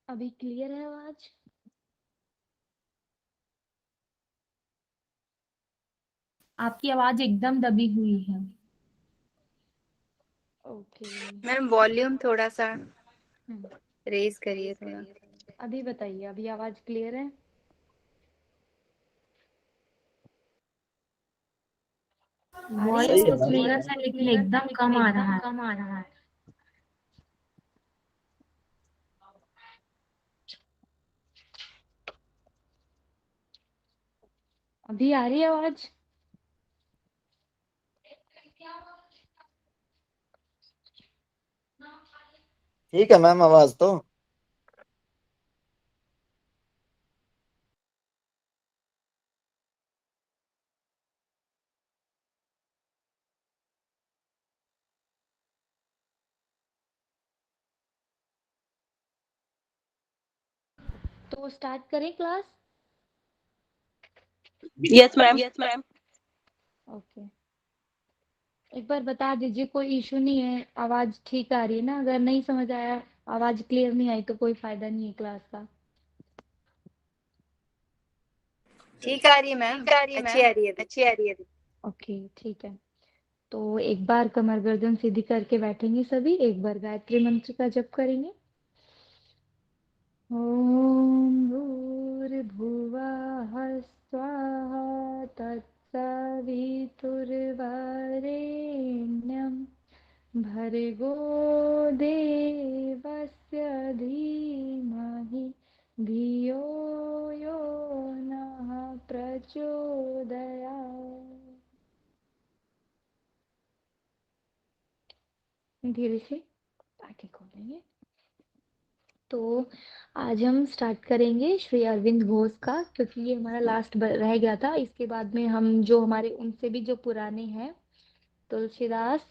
अभी क्लियर है आवाज? आपकी आवाज एकदम दबी हुई है। ओके। मैम वॉल्यूम थोड़ा सा हम्म, रेज करिए थोड़ा। अभी बताइए, अभी आवाज क्लियर है? आ रही है वॉइस सही है तो आवाज? मैम। क्लियर है लेकिन एकदम कम आ रहा है। कम आ रहा है। अभी आ रही है आवाज? ठीक है मैम आवाज तो। तो स्टार्ट करें क्लास? Yes ma'am. ओके। एक बार बता दीजिए, कोई इशू नहीं है, आवाज ठीक आ रही है ना? अगर नहीं समझ आया, आवाज क्लियर नहीं आई तो कोई फायदा नहीं है क्लास का। ठीक आ रही है मैम, अच्छी आ रही है। ओके, ठीक है। तो एक बार कमर गर्दन सीधी करके बैठेंगे सभी, एक बार गायत्री मंत्र का जप करेंगे। ओम भूर्भुवः स्वाहा तत्सवितुर्वरेण्यं भर्गो देवस्य धीमहि धियो यो नः प्रचोदयात्। धीरे से आंखें खोलेंगे। तो आज हम स्टार्ट करेंगे श्री अरविंद घोष का, क्योंकि ये हमारा लास्ट रह गया था। इसके बाद में हम जो हमारे उनसे भी जो पुराने हैं, तुलसीदास,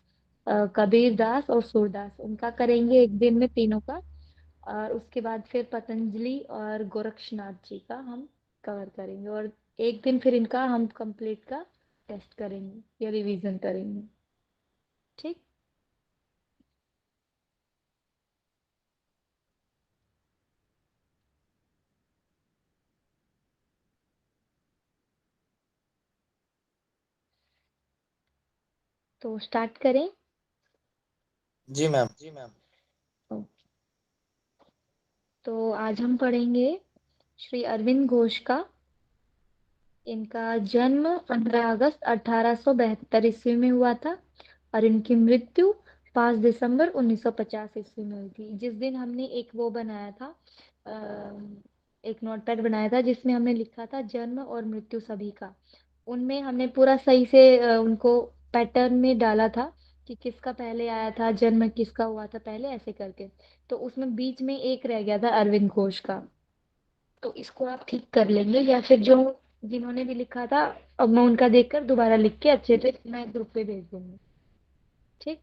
कबीर दास और सूरदास, उनका करेंगे एक दिन में तीनों का। और उसके बाद फिर पतंजलि और गोरक्षनाथ जी का हम कवर करेंगे, और एक दिन फिर इनका हम कंप्लीट का टेस्ट करेंगे या रिवीजन करेंगे। ठीक। तो स्टार्ट करें। जी मैम। तो आज हम पढ़ेंगे श्री अरविंद घोष का। इनका जन्म 15 अगस्त 1872 ईस्वी में हुआ था, और इनकी मृत्यु 5 दिसंबर 1950 ईस्वी में हुई थी। जिस दिन हमने एक वो बनाया था, एक नोटपैड बनाया था जिसमें हमने लिखा था जन्म और मृत्यु सभी का, उनमें हमने पूरा सही से उनको पैटर्न में डाला था कि किसका पहले आया था, जन्म किसका हुआ था पहले, ऐसे करके। तो उसमें बीच में एक रह गया था अरविंद घोष का। तो इसको आप ठीक कर लेंगे, या फिर जो जिन्होंने भी लिखा था, अब मैं उनका देखकर दोबारा लिख के अच्छे से मैं ग्रुप पे भेज दूंगी। ठीक।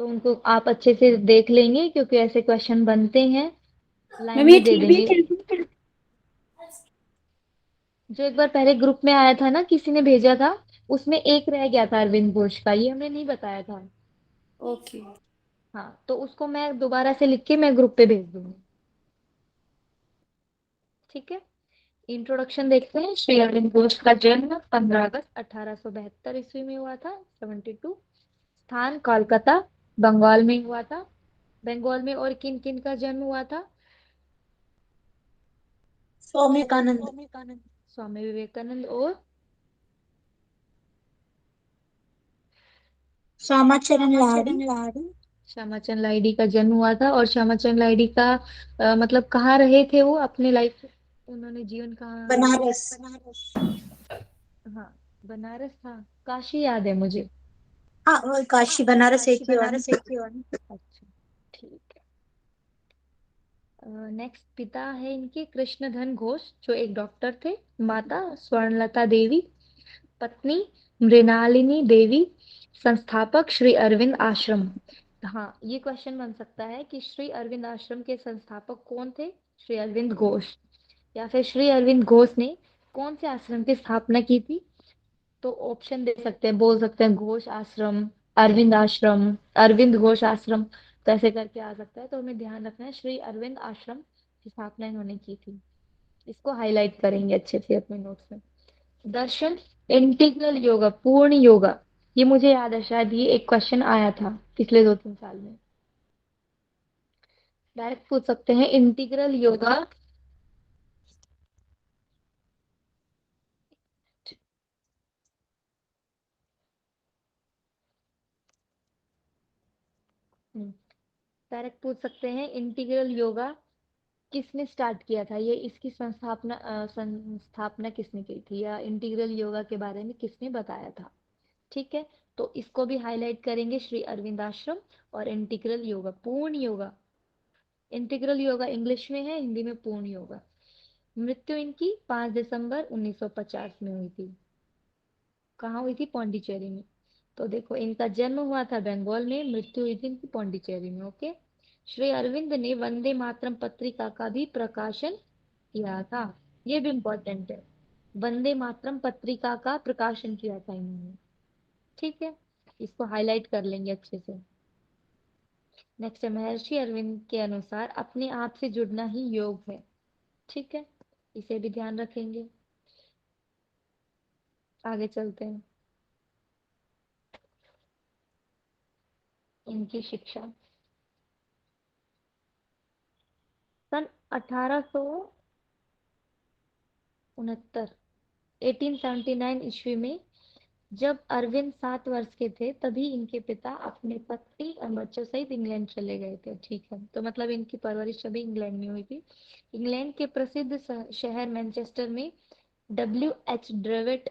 तो उनको आप अच्छे से देख लेंगे, क्योंकि ऐसे क्वेश्चन बनते हैं, लाइन मैम ये में दे ठीक देंगे। जो एक बार पहले ग्रुप में आया था ना, किसी ने भेजा था, उसमें एक रह गया था अरविंद घोष का, ये हमने नहीं बताया था। ओके। हाँ, तो उसको मैं दोबारा से लिख के मैं ग्रुप पे भेज दूंगी। ठीक है। इंट्रोडक्शन देखते हैं। श्री अरविंद घोष का जन्म 15 अगस्त 1872 ईस्वी में हुआ था, 72। स्थान कोलकाता, बंगाल में हुआ था। बंगाल में और किन किन का जन्म हुआ था? स्वामी विवेकानंद। स्वामी विवेकानंद और श्यामाचरण लाहिड़ी। श्यामाचंद लाहिड़ी का जन्म हुआ था। और श्यामाचंद लाहिड़ी का मतलब कहाँ रहे थे वो अपने लाइफ, उन्होंने जीवन कहाँ? बनारस। हाँ, बनारस था। काशी याद है मुझे। हाँ वो काशी बनारस एक ही हुआ ना। अच्छा, ठीक है। नेक्स्ट, पिता है इनके कृष्णधन घोष, जो एक डॉक्टर थे। माता स्वर्णलता देवी। पत्नी मृणालिनी देवी। संस्थापक श्री अरविंद आश्रम। हाँ, ये क्वेश्चन बन सकता है कि श्री अरविंद आश्रम के संस्थापक कौन थे? श्री अरविंद घोष। या फिर श्री अरविंद घोष ने कौन से आश्रम की स्थापना की थी? तो ऑप्शन दे सकते हैं, बोल सकते हैं घोष आश्रम, अरविंद आश्रम, अरविंद घोष आश्रम, तो ऐसे करके आ सकता है। तो हमें ध्यान रखना है श्री अरविंद आश्रम की स्थापना इन्होंने की थी। इसको हाईलाइट करेंगे अच्छे से अपने नोट्स में। दर्शन, इंटीग्रल योगा, पूर्ण योगा, ये मुझे याद है, शायद ये एक क्वेश्चन आया था पिछले 2-3 साल में। डायरेक्ट पूछ सकते हैं इंटीग्रल योगा। डायरेक्ट पूछ सकते हैं इंटीग्रल योगा किसने स्टार्ट किया था, ये इसकी संस्थापना किसने की थी, या इंटीग्रल योगा के बारे में किसने बताया था। ठीक है, तो इसको भी हाईलाइट करेंगे, श्री अरविंद आश्रम और इंटीग्रल योगा, पूर्ण योगा। इंटीग्रल योगा इंग्लिश में है, हिंदी में पूर्ण योगा। मृत्यु इनकी 5 दिसंबर 1950 में हुई थी। कहाँ हुई थी? पौंडीचेरी में। तो देखो, इनका जन्म हुआ था बंगाल में, मृत्यु हुई थी इनकी पौंडीचेरी में। ओके। श्री अरविंद ने वंदे मातरम पत्रिका का भी प्रकाशन किया था, ये भी इम्पोर्टेंट है। वंदे मातरम पत्रिका का प्रकाशन किया था इन्होंने। ठीक है, इसको हाईलाइट कर लेंगे अच्छे से। नेक्स्ट है, महर्षि अरविंद के अनुसार अपने आप से जुड़ना ही योग है। ठीक है, इसे भी ध्यान रखेंगे। आगे चलते हैं। इनकी शिक्षा सन 1869 1879 ईस्वी में जब अरविंद 7 वर्ष के थे, तभी इनके पिता अपने पत्नी और बच्चों सहित इंग्लैंड चले गए थे। ठीक है, तो मतलब इनकी परवरिश अभी इंग्लैंड में हुई थी। इंग्लैंड के प्रसिद्ध शहर मैनचेस्टर में W.H. ड्रेविट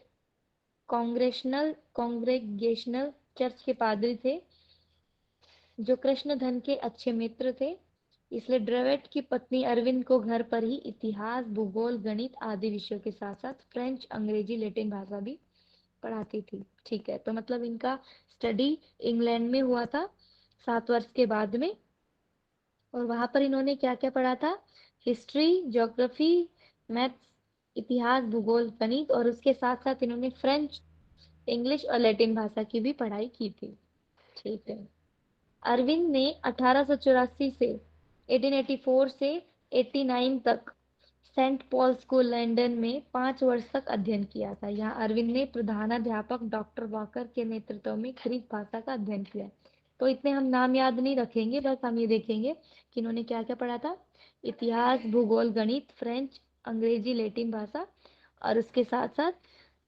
कांग्रेगेशनल चर्च के पादरी थे, जो कृष्णधन के अच्छे मित्र थे। इसलिए ड्रेविट की पत्नी अरविंद को घर पर ही इतिहास, भूगोल, गणित आदि विषयों के साथ साथ फ्रेंच, अंग्रेजी, लैटिन भाषा भी पढ़ाती थी। ठीक है, तो मतलब इनका स्टडी इंग्लैंड में हुआ था 7 वर्ष के बाद में। और वहां पर इन्होंने क्या क्या पढ़ा था? हिस्ट्री, ज्योग्राफी, मैथ्स, इतिहास, भूगोल, गणित, और उसके साथ साथ इन्होंने फ्रेंच, इंग्लिश और लैटिन भाषा की भी पढ़ाई की थी। ठीक है, अरविंद ने 1884 से 1884 से 89 तक सेंट पॉल स्कूल लंदन में 5 वर्ष तक अध्ययन किया था। यहाँ अरविंद ने प्रधानाध्यापक डॉक्टर वॉकर के नेतृत्व में ग्रीक भाषा का अध्ययन किया। तो इतने हम नाम याद नहीं रखेंगे, बस हम ये देखेंगे कि इन्होंने क्या क्या पढ़ा था। इतिहास, भूगोल, गणित, फ्रेंच, अंग्रेजी, लैटिन भाषा, और उसके साथ साथ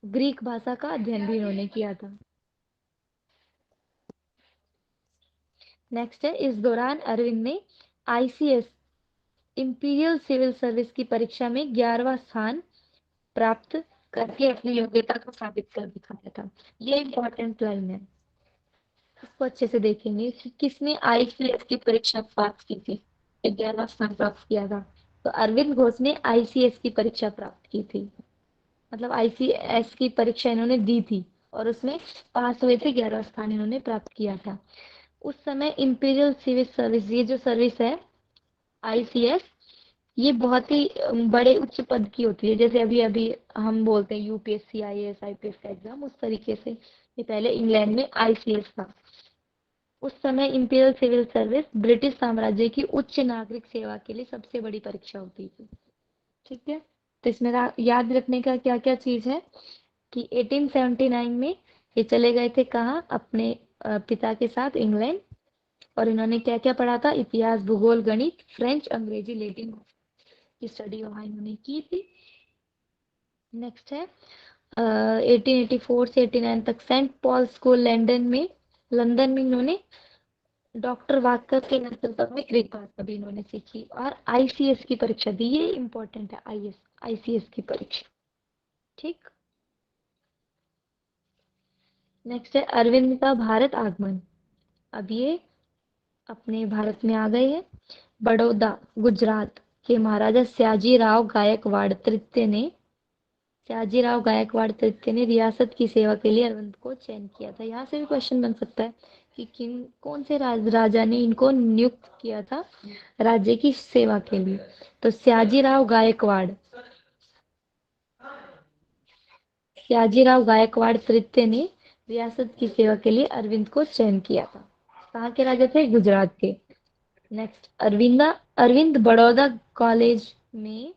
ग्रीक भाषा का अध्ययन भी इन्होंने किया था। नेक्स्ट है, इस दौरान अरविंद ने ICS इंपीरियल सिविल सर्विस की परीक्षा में 11वां स्थान प्राप्त करके अपनी योग्यता को साबित कर दिखाया था। ये इंपॉर्टेंट लाइन है, इसको अच्छे से देखेंगे कि किसने ICS की परीक्षा पास की थी, 11वां स्थान प्राप्त किया था। तो अरविंद घोष ने ICS की परीक्षा प्राप्त की थी, मतलब ICS की परीक्षा इन्होंने दी थी और उसमें पास हुए थे, 11वां स्थान इन्होंने प्राप्त किया था। उस समय इंपीरियल सिविल सर्विस, ये जो सर्विस है ICS, ये बहुत ही बड़े उच्च पद की होती है। जैसे अभी अभी हम बोलते हैं UPSC, IAS, IPS का एग्जाम, उस तरीके से ये पहले इंग्लैंड में ICS था। उस समय इंपीरियल सिविल सर्विस ब्रिटिश साम्राज्य की उच्च नागरिक सेवा के लिए सबसे बड़ी परीक्षा होती थी। ठीक है, तो इसमें याद रखने का क्या क्या चीज है कि 1879 में ये चले गए थे कहाँ? अपने पिता के साथ इंग्लैंड। और इन्होंने क्या क्या पढ़ा था? इतिहास, भूगोल, गणित, फ्रेंच, अंग्रेजी, लैटिन की स्टडी वहां इन्होंने की थी। नेक्स्ट है 1884 से 89 तक सेंट पॉल स्कूल लंदन में इन्होंने डॉक्टर वाकर के नेतृत्व में ग्रीक भाषा भी इन्होंने सीखी और ICS की परीक्षा दी। ये इंपॉर्टेंट है, ICS की परीक्षा। ठीक, नेक्स्ट है अरविंद का भारत आगमन। अब ये अपने भारत में आ गए हैं। बड़ौदा, गुजरात के महाराजा सयाजीराव गायकवाड़ तृतीय ने रियासत की सेवा के लिए अरविंद को चयन किया था। यहाँ से भी क्वेश्चन बन सकता है कि कौन से राजा ने इनको नियुक्त किया था राज्य की सेवा के लिए। तो सयाजीराव गायकवाड़ सयाजीराव गायकवाड़ तृतीय ने रियासत की सेवा के लिए अरविंद को चयन किया था। कहाँ के राजा थे? गुजरात के। नेक्स्ट, अरविंद बड़ौदा कॉलेज में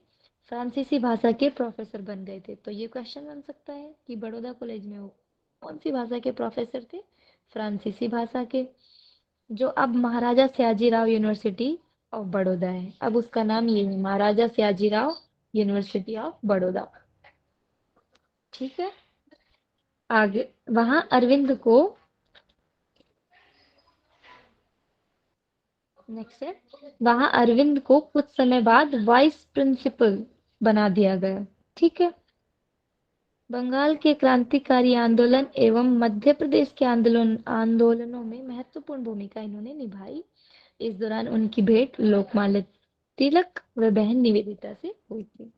फ्रांसीसी भाषा के प्रोफेसर बन गए थे। तो ये क्वेश्चन बन सकता है कि बड़ौदा कॉलेज में वो कौन सी भाषा के प्रोफेसर थे? फ्रांसीसी भाषा के, जो अब महाराजा सयाजीराव यूनिवर्सिटी ऑफ बड़ौदा है। अब उसका नाम ये है, महाराजा सयाजीराव यूनिवर्सिटी ऑफ बड़ौदा। ठीक है। आगे वहां अरविंद को नेक्स्ट है, वहां अरविंद को कुछ समय बाद वाइस प्रिंसिपल बना दिया गया। ठीक है। बंगाल के क्रांतिकारी आंदोलन एवं मध्य प्रदेश के आंदोलनों में महत्वपूर्ण भूमिका इन्होंने निभाई। इस दौरान उनकी भेंट लोकमान्य तिलक व बहन निवेदिता से हुई थी।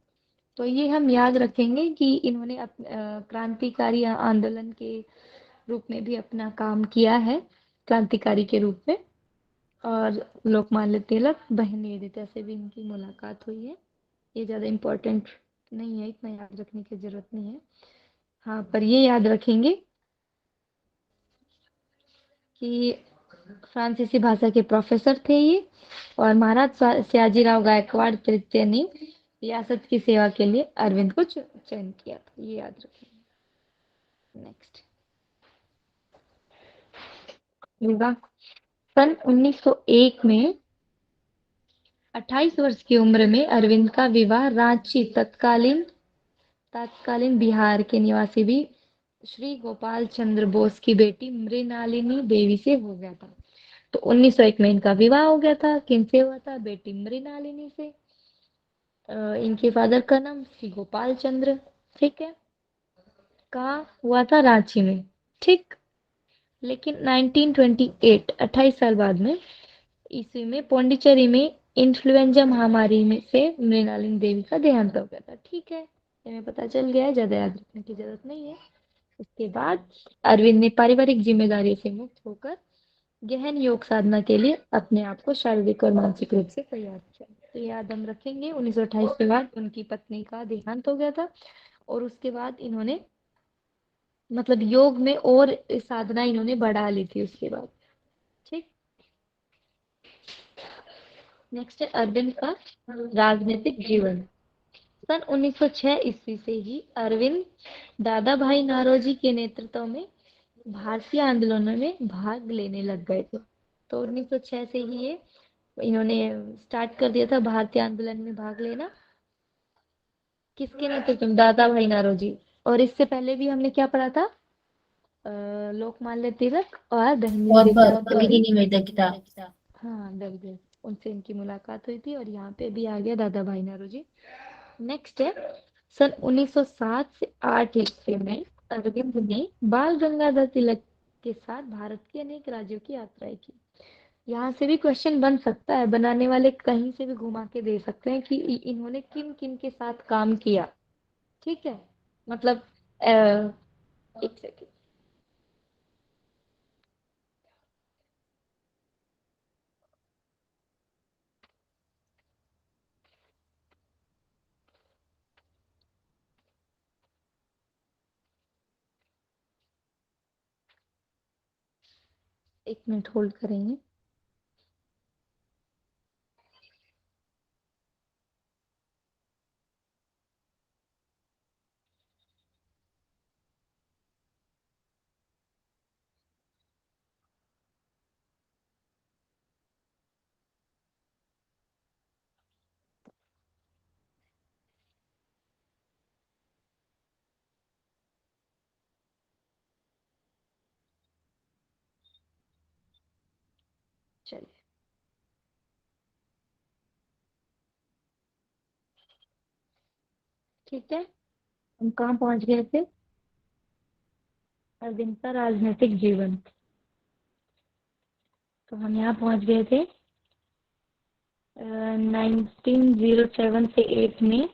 तो ये हम याद रखेंगे कि इन्होंने क्रांतिकारी आंदोलन के रूप में भी अपना काम किया है, क्रांतिकारी के रूप में। और लोकमान्य तिलक, बहन निवेदिता से भी इनकी मुलाकात हुई है। ये ज़्यादा इम्पोर्टेंट नहीं है, इतना याद रखने की जरूरत नहीं है। हाँ, पर ये याद रखेंगे कि फ्रांसीसी भाषा के प्रोफेसर थे ये, और महाराज सयाजीराव गायकवाड़ तृतीय ने रियासत की सेवा के लिए अरविंद को चयन किया था। ये याद रखेंगे। नेक्स्ट, विवाह। सन 1901 में 28 वर्ष की उम्र में अरविंद का विवाह रांची, तत्कालीन बिहार के निवासी भी श्री गोपाल चंद्र बोस की बेटी मृणालिनी देवी से हो गया था। तो 1901 में इनका विवाह हो गया था। किनसे हुआ था? बेटी मृणालिनी से। इनके फादर का नाम श्री गोपाल चंद्र। ठीक है। कहाँ हुआ था? रांची में। ठीक। लेकिन 1928, 28 साल बाद में, ईस्वी में पौंडीचेरी में इन्फ्लुएंजा महामारी में से मृणालिनी देवी का देहांत हो गया था। ठीक है, हमें पता चल गया है, ज्यादा याद रखने की जरूरत नहीं है। उसके बाद अरविंद ने पारिवारिक जिम्मेदारियों से मुक्त होकर गहन योग साधना के लिए अपने आप को शारीरिक और मानसिक रूप से तैयार किया। तो याद हम रखेंगे, 1928 के बाद उनकी पत्नी का देहांत हो गया था, और उसके बाद इन्होंने मतलब योग में और साधना इन्होंने बढ़ा ली थी उसके बाद। ठीक। नेक्स्ट है अरविंद का राजनीतिक जीवन। सन 1906 ईस्वी से ही अरविंद दादा भाई नारोजी के नेतृत्व में भारतीय आंदोलनों में भाग लेने लग गए थे। तो 1906 से ही ये इन्होंने स्टार्ट कर दिया था भारतीय आंदोलन में भाग लेना। किसके नेतृत्व में? दादा भाई नारोजी। और इससे पहले भी हमने क्या पढ़ा था? लोकमान्य तिलक और भगिनी निवेदिता। हाँ, दरगाह, उनसे इनकी मुलाकात हुई थी, और यहाँ पे भी आ गया दादा भाई नारोजी। नेक्स्ट है, सन 1907 से 8 ईस्वी में अरविंद ने बाल गंगाधर तिलक के साथ भारत के अनेक राज्यों की यात्राएं की। यहाँ से भी क्वेश्चन बन सकता है, बनाने वाले कहीं से भी घुमा के दे सकते हैं कि इन्होंने किन किन के साथ काम किया। ठीक है, मतलब एक सेकेंड, एक मिनट होल्ड करेंगे। चलिए, ठीक है, हम कहाँ पहुंच गए थे? अरविंद का राजनीतिक जीवन। तो हम यहाँ पहुंच गए थे 1907 से 8 में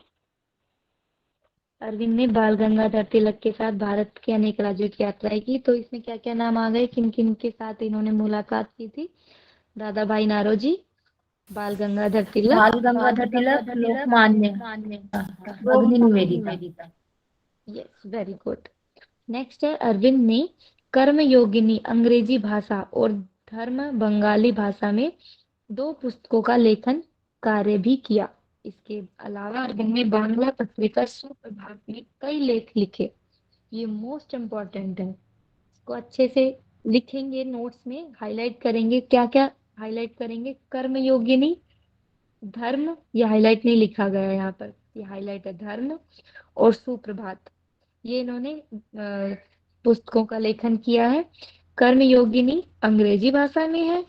अरविंद ने बाल गंगाधर तिलक के साथ भारत के अनेक राज्यों की यात्राएं की। तो इसमें क्या क्या नाम आ गए, किन किन के साथ इन्होंने मुलाकात की थी? दादा भाई नारोजी, बाल गंगाधर तिलक, लोकमान्य भगिनी Nivedita. Yes, very good. Next है, अरविंद ने कर्म योगिनी अंग्रेजी भाषा और धर्म बंगाली भाषा में 2 पुस्तकों का लेखन कार्य भी किया। इसके अलावा अरविंद ने बांग्ला पत्रिका सुप्रभात में कई लेख लिखे। ये मोस्ट इम्पोर्टेंट है, इसको अच्छे से लिखेंगे, नोट्स में हाईलाइट करेंगे। क्या क्या हाईलाइट करेंगे? कर्म योगिनी, धर्म, ये हाईलाइट नहीं लिखा गया है यहाँ पर, ये हाईलाइट है धर्म और सुप्रभात। ये इन्होंने पुस्तकों का लेखन किया है। कर्म योगिनी अंग्रेजी भाषा में है,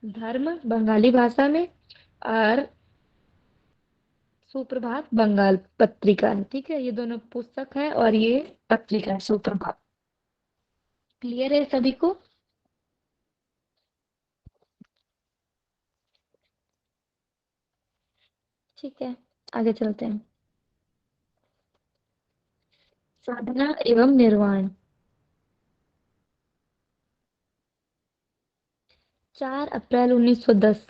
धर्म बंगाली भाषा में, और सुप्रभात बंगाल पत्रिका है। ठीक है, ये दोनों पुस्तक है और ये पत्रिका है सुप्रभात। क्लियर है सभी को? ठीक है, आगे चलते हैं। साधना एवं निर्वाण। 4 अप्रैल 1910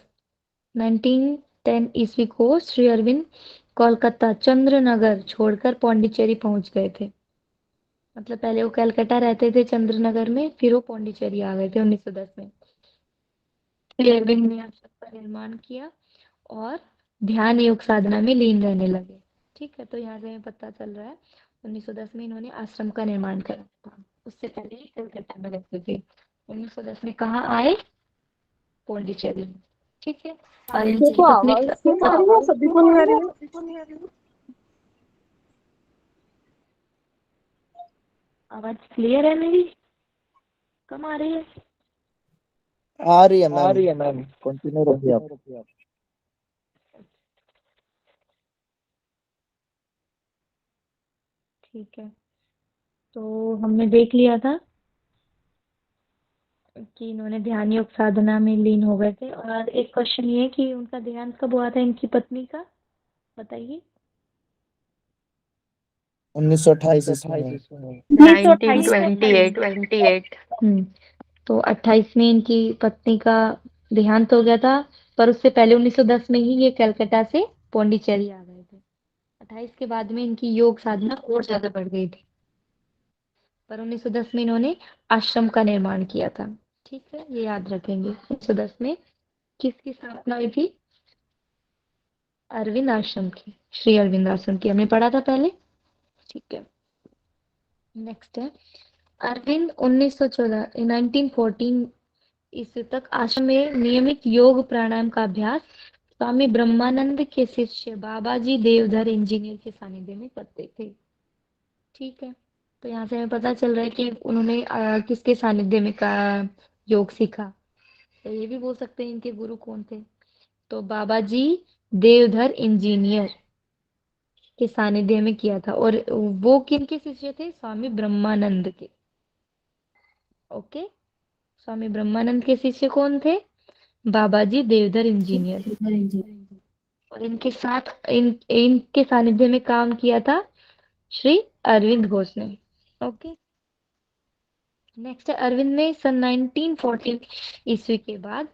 1910 ईस्वी को श्री अरविंद कोलकाता चंद्रनगर छोड़कर पौंडीचेरी पहुंच गए थे। मतलब पहले वो कलकत्ता रहते थे चंद्रनगर में, फिर वो पौंडीचेरी आ गए थे 1910 में। श्री अरविंद ने आश्रम का निर्माण किया और ध्यान योग साधना में लीन रहने लगे। ठीक है, तो यहाँ से हमें पता चल रहा है 1910 में इन्होंने आश्रम का निर्माण करा था। उससे पहले ही कलकत्ता में रहते थे। 1910 में कहाँ आए? पौंडीचेरी में। ठीक है, और इनकी देखो पत्नी आवाज क्यों आ रही है, सभी को नहीं आ रही है। आवाज क्लियर है मेरी? कम आ रही है? आ रही है मैम, कंटिन्यू रखिए आप। ठीक है, तो हमने देख लिया था कि इन्होंने ध्यान योग साधना में लीन हो गए थे। और एक क्वेश्चन ये है कि उनका देहांत कब हुआ था इनकी पत्नी का, बताइए। 1928 ईस्वी में। 1928। तो 28 में इनकी पत्नी का देहांत हो गया था, पर उससे पहले 1910 में ही ये कलकत्ता से पौंडीचेरी आ गए थे। 28 के बाद में इनकी योग साधना और ज्यादा बढ़ गई थी, पर 1910 में इन्होंने आश्रम का निर्माण किया था। ठीक है, ये याद रखेंगे। 1910 में किसकी स्थापना हुई थी? अरविंद आश्रम की, श्री अरविंद आश्रम की, हमने पढ़ा था पहले। ठीक है, नेक्स्ट है, अरविंद 1914 1914 ईस्वी तक आश्रम में नियमित योग प्राणायाम का अभ्यास स्वामी ब्रह्मानंद के शिष्य बाबाजी देवधर इंजीनियर के सानिध्य में करते थे। ठीक है, तो यहाँ से हमें पता चल रहा है कि उन्होंने किसके सानिध्य में का योग सीखा। तो ये भी बोल सकते हैं इनके गुरु कौन थे। तो बाबाजी देवधर इंजीनियर के सानिध्य में किया था, और वो किन के शिष्य थे? स्वामी ब्रह्मानंद के। ओके, स्वामी ब्रह्मानंद के शिष्य कौन थे? बाबाजी देवधर इंजीनियर। और इनके साथ इनके सानिध्य में काम किया था श्री अरविंद घोष ने। ओके, नेक्स्ट है, अरविंद ने सन 1914 ईस्वी के बाद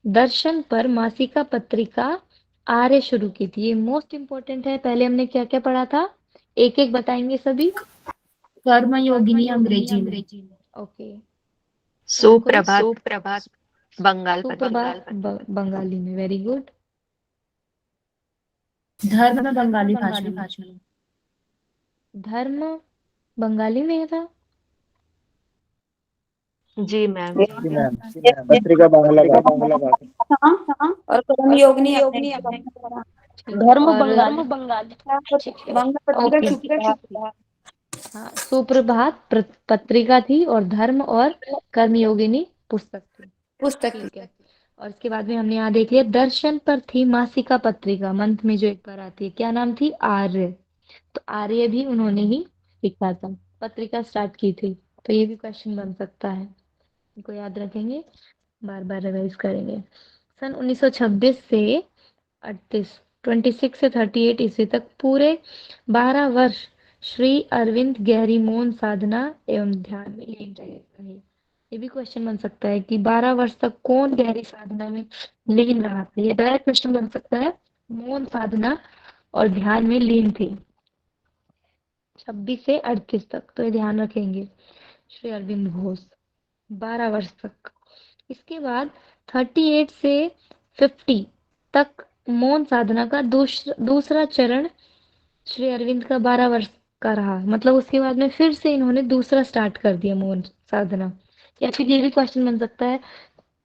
दर्शन पर मासिका पत्रिका आर्य शुरू की थी। ये मोस्ट इम्पोर्टेंट है। पहले हमने क्या क्या पढ़ा था, एक एक बताएंगे सभी। कर्म योगिनी अंग्रेजी में, ओके, सुप्रभात बंगाल सुप्रभात बंगाली में, वेरी गुड। धर्म बंगाली भाषा में, धर्म बंगाली में था। जी मैम। जी मैम, पत्रिका बांग्ला भाषा। हाँ, और कर्म योगिनी अपने ठीक है, धर्म और बंगाली। ठीक है, बंगाल पत्रिका ओके। सुप्रभात। हाँ, सुप्रभात पत्रिका थी और धर्म और कर्मयोगिनी पुस्तक थी। पुस्तक। ठीक है, और इसके बाद में हमने यहाँ देख लिया दर्शन पर थी मासिका पत्रिका, मंथ में जो एक बार आती है, क्या नाम थी? आर्य। तो आर्य भी उन्होंने ही लिखा था, पत्रिका स्टार्ट की थी। तो ये भी क्वेश्चन बन सकता है, इनको याद रखेंगे, बार बार रिवाइज करेंगे। सन 1926 से 38 26 से 38 ईस्वी तक पूरे 12 वर्ष श्री अरविंद गहरी मौन साधना एवं ध्यान में लीन रहे। ये भी क्वेश्चन बन सकता है कि 12 वर्ष तक कौन गहरी साधना में लीन रहा था। ये डायरेक्ट क्वेश्चन बन सकता है। मौन साधना और ध्यान में लीन थी। 26 से 38 तक, तो ये ध्यान रखेंगे। श्री अरविंद घोष 12 वर्ष तक। इसके बाद 38 से 50 तक मौन साधना का दूसरा चरण श्री अरविंद का 12 वर्ष का रहा। मतलब उसके बाद में फिर से इन्होंने दूसरा स्टार्ट कर दिया मौन साधना। या फिर ये भी क्वेश्चन बन सकता है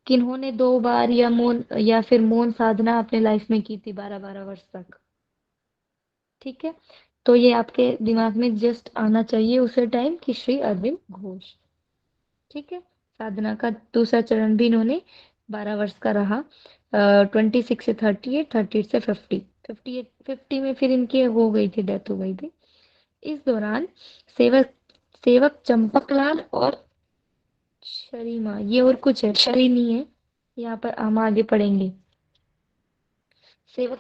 कि इन्होंने 2 बार या फिर मौन साधना अपने लाइफ में की थी 12-12 वर्ष तक। ठीक है, तो ये आपके दिमाग में जस्ट आना चाहिए उसे टाइम कि श्री अरविंद घोष। ठीक है, साधना का दूसरा चरण भी इन्होंने 12 वर्ष का रहा। 26 से 38, 38 से 50, 50 में फिर इनकी हो गई थी, डेथ हो गई थी। इस दौरान सेवक सेवक चंपकलाल और शरीमा, ये और कुछ है, शरी नहीं है यहाँ पर, हम आगे पढ़ेंगे। सेवक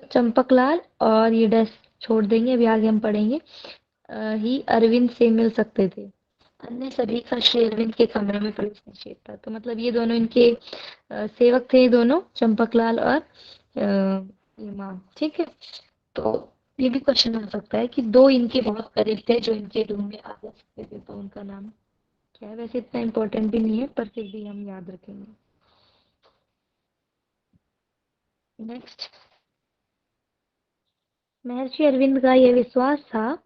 चंपकलाल और ये डैश छोड़ देंगे, अभी आगे हम पढ़ेंगे। ही अरविंद से मिल सकते थे, अन्य सभी का श्री अरविंद के कमरे में प्रवेश निषेध था। तो मतलब ये दोनों इनके सेवक थे, ये दोनों चंपकलाल और ये माँ। ठीक है, तो ये भी क्वेश्चन हो सकता है कि दो इनके बहुत करीब थे जो इनके रूम में आ सकते थे, तो उनका नाम क्या है। वैसे इतना इम्पोर्टेंट भी नहीं है, पर फिर भी हम याद रखेंगे। नेक्स्ट, महर्षि अरविंद का यह विश्वास था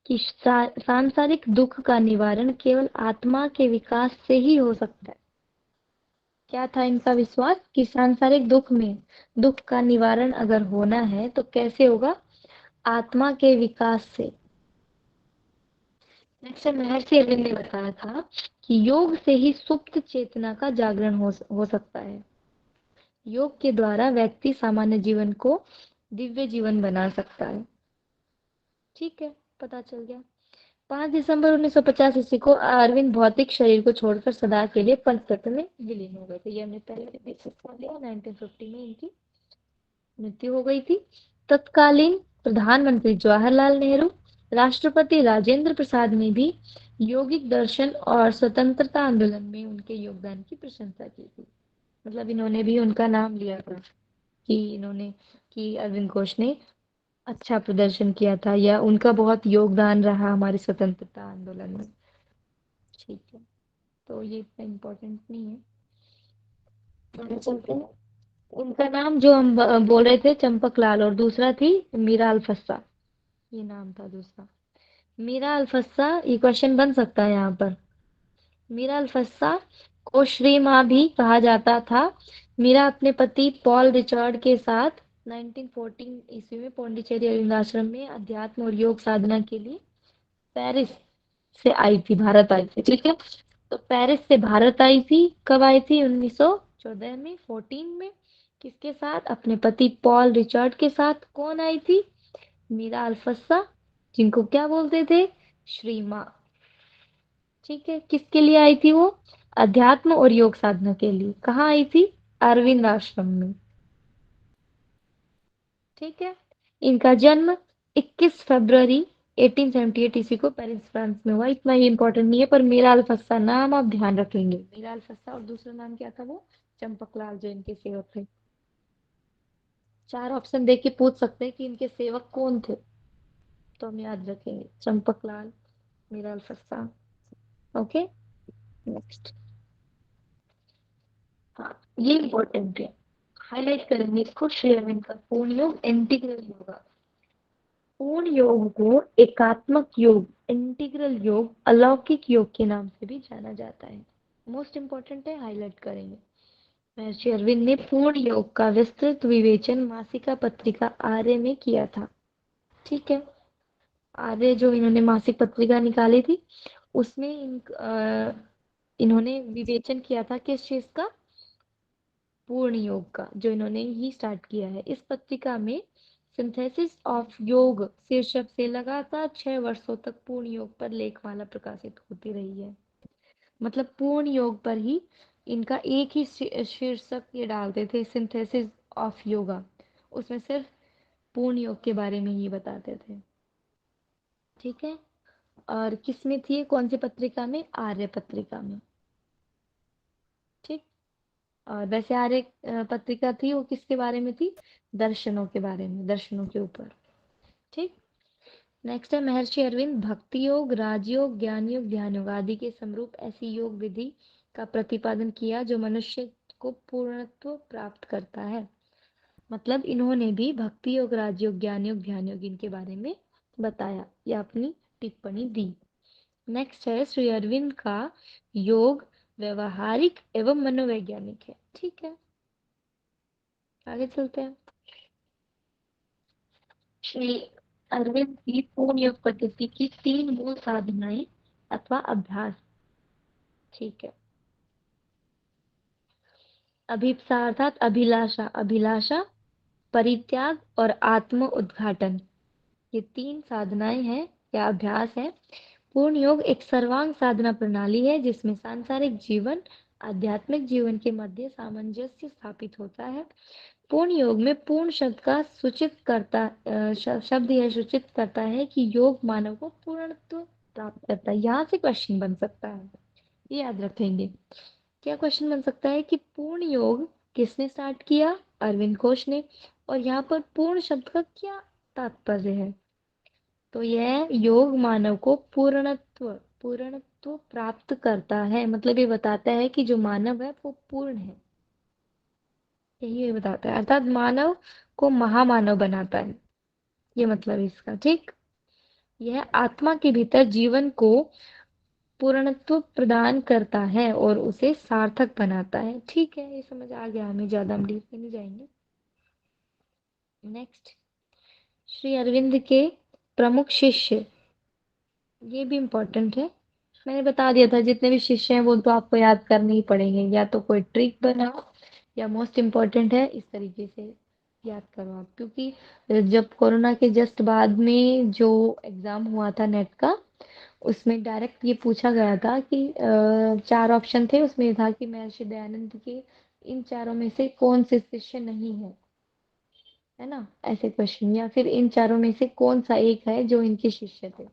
कि सांसारिक दुख का निवारण केवल आत्मा के विकास से ही हो सकता है। क्या था इनका विश्वास कि सांसारिक दुख का निवारण अगर होना है तो कैसे होगा, आत्मा के विकास से। नेक्स्ट, महर्षि अरविंद ने बताया था कि योग से ही सुप्त चेतना का जागरण हो सकता है। योग के द्वारा व्यक्ति सामान्य जीवन को दिव्य जीवन बना सकता है। ठीक है, पता चल गया। 5 दिसंबर 1950 ईस्वी को अरविंद भौतिक शरीर को छोड़कर सदा के लिए पंचतत्व में विलीन हो गए थे। ये हमने पहले डिस्कस कर लिया। 1950 में इनकी मृत्यु हो गई थी। तत्कालीन प्रधानमंत्री जवाहरलाल नेहरू, राष्ट्रपति राजेंद्र प्रसाद ने भी योगिक दर्शन और स्वतंत्रता आंदोलन में उनके योगदान की प्रशंसा की थी। मतलब इन्होंने भी उनका नाम लिया था कि अरविंद घोष ने अच्छा प्रदर्शन किया था या उनका बहुत योगदान रहा हमारी स्वतंत्रता आंदोलन में। ठीक है, तो ये इतना इम्पोर्टेंट नहीं है, आगे चलते हैं। उनका नाम जो हम बोल रहे थे चंपकलाल, और दूसरा थी मीरा अल्फस्सा, ये नाम था दूसरा मीरा अल्फस्सा। ये क्वेश्चन बन सकता है यहाँ पर। मीरा अल्फस्सा को श्री माँ भी कहा जाता था। मीरा अपने पति पॉल रिचर्ड के साथ 1914 ईस्वी में पौंडीचेरी अरविंद आश्रम में अध्यात्म और योग साधना के लिए पेरिस से आई थी, भारत आई थी। ठीक है, तो पेरिस से भारत आई थी, कब आई थी, 1914 में, 14 में। किसके साथ, अपने पति पॉल रिचर्ड के साथ। कौन आई थी, मीरा अल्फस्सा, जिनको क्या बोलते थे, श्री माँ। ठीक है, किसके लिए आई थी वो, अध्यात्म और योग साधना के लिए। कहाँ आई थी, अरविंद आश्रम में। ठीक है, इनका जन्म 21 फरवरी 1878 ईस्वी को पेरिस फ्रांस में हुआ। इतना ही इंपॉर्टेंट नहीं है, पर मीरा अल्फस्सा नाम आप ध्यान रखेंगे। मीरा अल्फस्सा और दूसरा नाम क्या था वो, चंपकलाल, जो इनके सेवक थे। 4 ऑप्शन देख के पूछ सकते हैं कि इनके सेवक कौन थे, तो हम याद रखेंगे Champaklal, Mirra Alfassa. Okay, next. हाँ, ये इम्पोर्टेंट है, हाईलाइट करेंगे इसको। श्री अरविंद का पूर्ण योग, इंटीग्रल योगा। पूर्ण योग को एकात्मक योग, इंटीग्रल योग, अलौकिक योग के नाम से भी जाना जाता है। मोस्ट इंपॉर्टेंट है, हाईलाइट करेंगे। महर्षि अरविंद ने पूर्ण योग का विस्तृत विवेचन मासिका पत्रिका आर्य में किया था। ठीक है, आर्य जो इन्होंने मासिक पत्रिका निकाली थी, उसमें इन्होंने विवेचन किया था किस चीज का, पूर्ण योग का, जो इन्होंने ही स्टार्ट किया है। इस पत्रिका में सिंथेसिस ऑफ योग शीर्षक से लगातार 6 वर्षों तक पूर्ण योग पर लेखमाला प्रकाशित होती रही है। मतलब पूर्ण योग पर ही इनका एक ही शीर्षक ये डालते थे, सिंथेसिस ऑफ योगा। उसमें सिर्फ पूर्ण योग के बारे में ही बताते थे। ठीक है, और किसमें थी, कौन सी पत्रिका में, आर्य पत्रिका में। ठीक, और वैसे आर्य पत्रिका थी वो किसके बारे में थी, दर्शनों के बारे में, दर्शनों के ऊपर। ठीक, नेक्स्ट है महर्षि अरविंद भक्ति योग, राजयोग, ज्ञान योग, ध्यान योग आदि के समरूप ऐसी योग विधि का प्रतिपादन किया जो मनुष्य को पूर्णत्व प्राप्त करता है। मतलब इन्होंने भी भक्ति योग, राजयोग, ज्ञान योग, ध्यान योग इनके बारे में बताया या अपनी टिप्पणी दी। नेक्स्ट है श्री अरविंद का योग व्यवहारिक एवं मनोवैज्ञानिक है। ठीक है, आगे चलते हैं। श्री अरविंद की पूर्ण योग पद्धति की 3 मूल साधनाएं अथवा अभ्यास। ठीक है, अभिप्सा अर्थात अभिलाषा, अभिलाषा, परित्याग और आत्म उद्घाटन, ये 3 साधनाएं हैं या अभ्यास है। पूर्ण योग एक सर्वांग साधना प्रणाली है जिसमें सांसारिक जीवन आध्यात्मिक जीवन के मध्य सामंजस्य स्थापित होता है। पूर्ण योग में पूर्ण शब्द का सूचित करता शब्द यह सूचित करता है कि योग मानव को पूर्णत्व प्राप्त करता है। यहाँ से क्वेश्चन बन सकता है, ये याद रखेंगे। क्या क्वेश्चन बन सकता है कि पूर्ण योग किसने स्टार्ट किया? अरविंद घोष ने। और यहाँ पर पूर्ण शब्द का क्या तात्पर्य है? तो यह योग मानव को पूर्णत्व प्राप्त करता है। मतलब ये बताता है कि जो मानव है वो पूर्ण है, यही ये बताता है। अर्थात मानव को महामानव बनाता है, ये मतलब है इसका। ठीक, यह आत्मा के भीतर जीवन को पूर्णत्व प्रदान करता है और उसे सार्थक बनाता है। ठीक है, ये समझ आ गया हमें, ज्यादा हम डीप में नहीं जाएंगे। नेक्स्ट, श्री अरविंद के प्रमुख शिष्य, ये भी इम्पोर्टेंट है। मैंने बता दिया था जितने भी शिष्य हैं वो तो आपको याद करने ही पड़ेंगे, या तो कोई ट्रिक बनाओ या मोस्ट इम्पोर्टेंट है इस तरीके से याद करो आप। क्योंकि जब कोरोना के जस्ट बाद में जो एग्जाम हुआ था नेट का, उसमें डायरेक्ट ये पूछा गया था कि 4 ऑप्शन थे, उसमें ये था कि महर्षि दयानंद के इन चारों में से कौन से शिष्य नहीं है ना, ऐसे क्वेश्चन। या फिर इन चारों में से कौन सा एक है जो इनके शिष्य थे।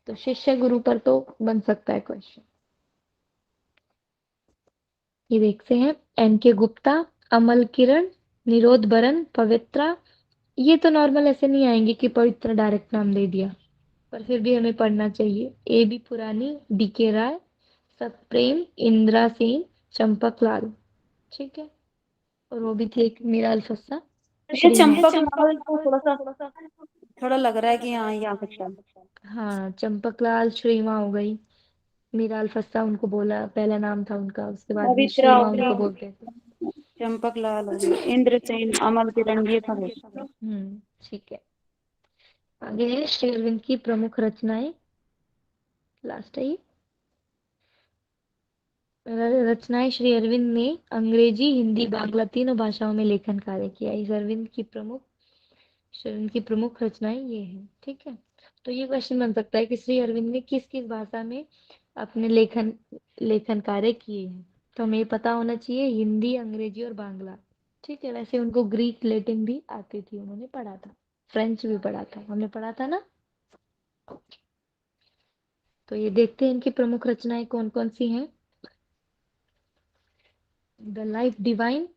तो शिष्य गुरु पर तो बन सकता है क्वेश्चन। ये देखते हैं, एन के गुप्ता, अमल किरण, निरोध बरन, पवित्रा। ये तो नॉर्मल ऐसे नहीं आएंगे कि पवित्र डायरेक्ट नाम दे दिया, पर फिर भी हमें पढ़ना चाहिए। ए बी पुरानी, डी के राय, सप्रेम, इंदिरा सेन, चंपक लाल। ठीक है, और वो भी थी एक मीरा अल्फसा ये श्रीमान। चंपक लाल तो थोड़ा लग रहा है कि हाँ ये आ सकता है। हाँ, चंपक लाल श्रीमा हो गई। मीरा अल्फसा उनको बोला, पहला नाम था उनका, उसके बाद में पवित्रा श्रीमा होगी, उनको बोलते थे। चंपक लाल होगी, इंद्रसेन, अमल किरण, ये सब हो सकता है। ठीक है, आगे है श्री अरविंद की प्रमुख रचनाएं। लास्ट है ये। रचनाएं श्री अरविंद ने अंग्रेजी, हिंदी, बांग्ला तीनों भाषाओं में लेखन कार्य किया। इस अरविंद की प्रमुख श्री अरविंद की प्रमुख रचनाएं ये हैं। ठीक है, तो ये क्वेश्चन बन सकता है कि श्री अरविंद ने किस किस भाषा में अपने लेखन लेखन कार्य किए हैं। तो हमें ये पता होना चाहिए, हिंदी, अंग्रेजी और बांग्ला। ठीक है, वैसे उनको ग्रीक, लैटिन भी आती थी, उन्होंने पढ़ा था। फ्रेंच भी पढ़ा था, हमने पढ़ा था ना। तो ये देखते हैं इनकी प्रमुख रचनाएं कौन कौन सी हैं। The life divine,